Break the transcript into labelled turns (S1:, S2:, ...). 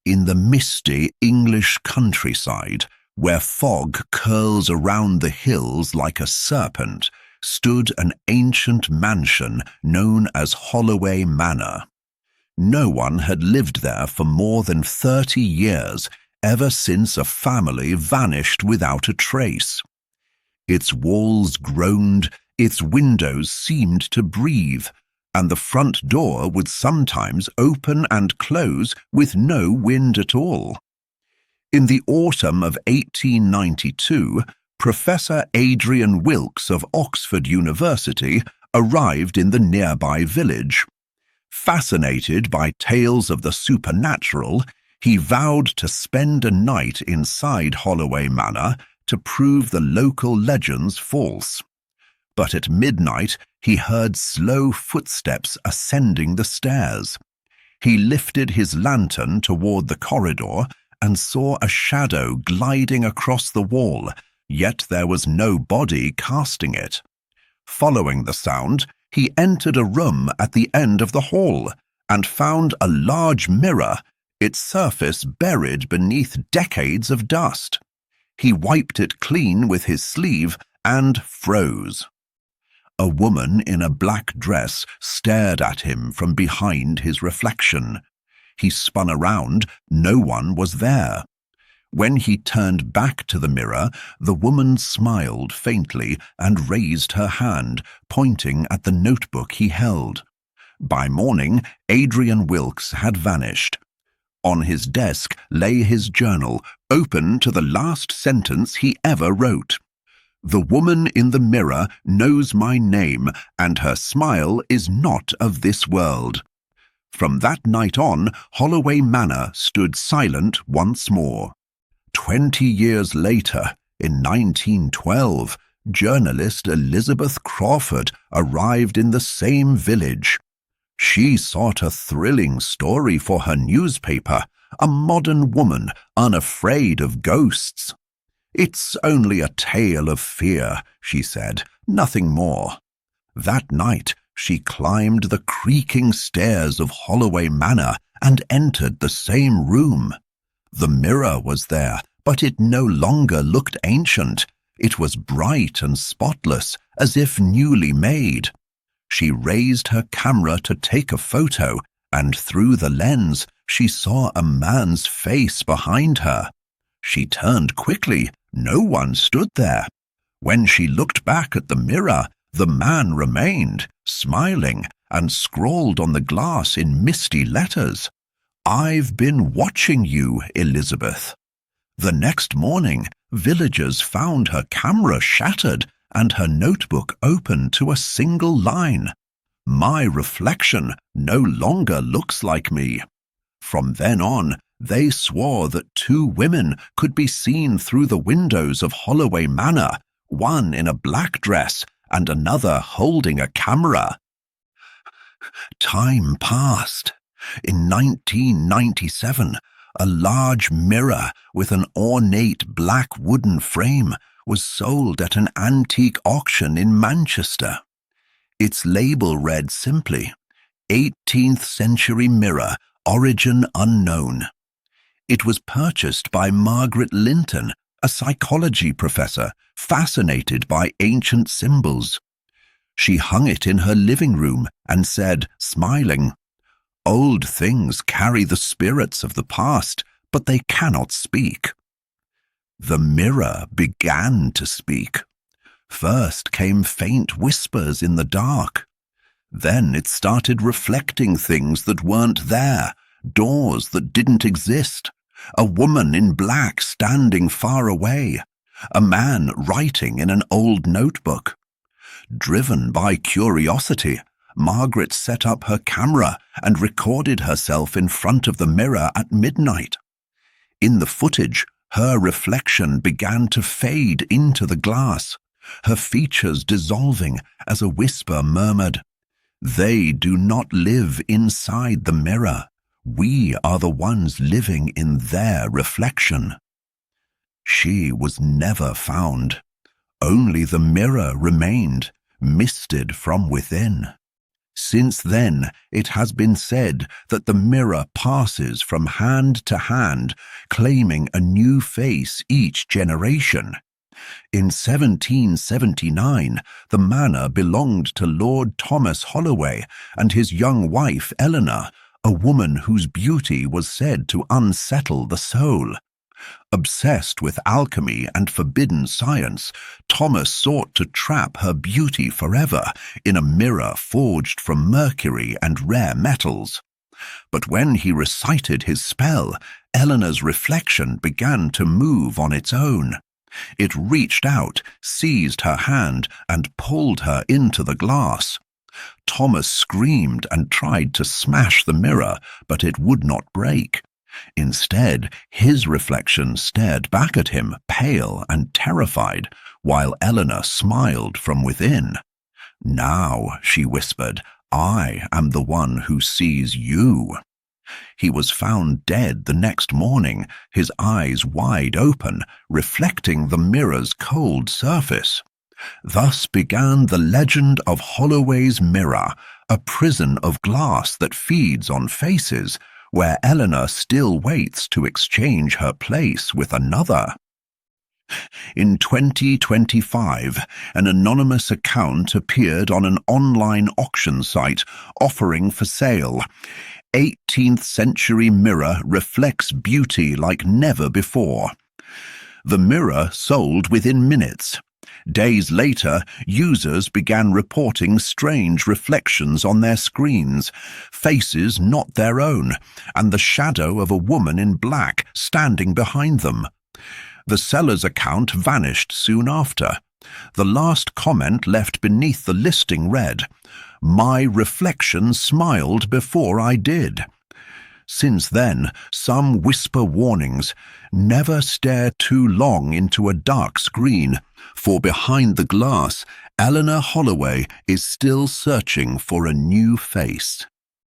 S1: In the misty English countryside, where fog curls around the hills like a serpent, stood an ancient mansion known as Holloway Manor. No one had lived there for more than 30 years, ever since a family vanished without a trace. Its walls groaned, its windows seemed to breathe, and the front door would sometimes open and close with no wind at all. In the autumn of 1892, Professor Adrian Wilkes of Oxford University arrived in the nearby village. Fascinated by tales of the supernatural, he vowed to spend a night inside Holloway Manor to prove the local legends false. But at midnight, he heard slow footsteps ascending the stairs. He lifted his lantern toward the corridor and saw a shadow gliding across the wall, yet there was no body casting it. Following the sound, he entered a room at the end of the hall and found a large mirror, its surface buried beneath decades of dust. He wiped it clean with his sleeve and froze. A woman in a black dress stared at him from behind his reflection. He spun around. No one was there. When he turned back to the mirror, the woman smiled faintly and raised her hand, pointing at the notebook he held. By morning, Adrian Wilkes had vanished. On his desk lay his journal, open to the last sentence he ever wrote. "The woman in the mirror knows my name, and her smile is not of this world." From that night on, Holloway Manor stood silent once more. 20 years later, in 1912, journalist Elizabeth Crawford arrived in the same village. She sought a thrilling story for her newspaper, a modern woman unafraid of ghosts. "It's only a tale of fear," she said, "nothing more." That night, she climbed the creaking stairs of Holloway Manor and entered the same room. The mirror was there, but it no longer looked ancient. It was bright and spotless, as if newly made. She raised her camera to take a photo, and through the lens, she saw a man's face behind her. She turned quickly. No one stood there. When she looked back at the mirror, the man remained, smiling, and scrawled on the glass in misty letters, "I've been watching you, Elizabeth." The next morning, villagers found her camera shattered and her notebook open to a single line. "My reflection no longer looks like me." From then on, they swore that two women could be seen through the windows of Holloway Manor, one in a black dress and another holding a camera. Time passed. In 1997, a large mirror with an ornate black wooden frame was sold at an antique auction in Manchester. Its label read simply, "18th Century Mirror, Origin Unknown." It was purchased by Margaret Linton, a psychology professor fascinated by ancient symbols. She hung it in her living room and said, smiling, "Old things carry the spirits of the past, but they cannot speak." The mirror began to speak. First came faint whispers in the dark. Then it started reflecting things that weren't there, doors that didn't exist, a woman in black standing far away, a man writing in an old notebook. Driven by curiosity, Margaret set up her camera and recorded herself in front of the mirror at midnight. In the footage, her reflection began to fade into the glass, her features dissolving as a whisper murmured, "They do not live inside the mirror. We are the ones living in their reflection." She was never found. Only the mirror remained, misted from within. Since then, it has been said that the mirror passes from hand to hand, claiming a new face each generation. In 1779, the manor belonged to Lord Thomas Holloway and his young wife Eleanor, a woman whose beauty was said to unsettle the soul. Obsessed with alchemy and forbidden science, Thomas sought to trap her beauty forever in a mirror forged from mercury and rare metals. But when he recited his spell, Eleanor's reflection began to move on its own. It reached out, seized her hand, and pulled her into the glass. Thomas screamed and tried to smash the mirror, but it would not break. Instead, his reflection stared back at him, pale and terrified, while Eleanor smiled from within. "Now," she whispered, "I am the one who sees you." He was found dead the next morning, his eyes wide open, reflecting the mirror's cold surface. Thus began the legend of Holloway's Mirror, a prison of glass that feeds on faces, where Eleanor still waits to exchange her place with another. In 2025, an anonymous account appeared on an online auction site offering for sale. 18th century mirror reflects beauty like never before. The mirror sold within minutes. Days later, users began reporting strange reflections on their screens, faces not their own, and the shadow of a woman in black standing behind them. The seller's account vanished soon after. The last comment left beneath the listing read, "My reflection smiled before I did." Since then, some whisper warnings: never stare too long into a dark screen, for behind the glass, Eleanor Holloway is still searching for a new face.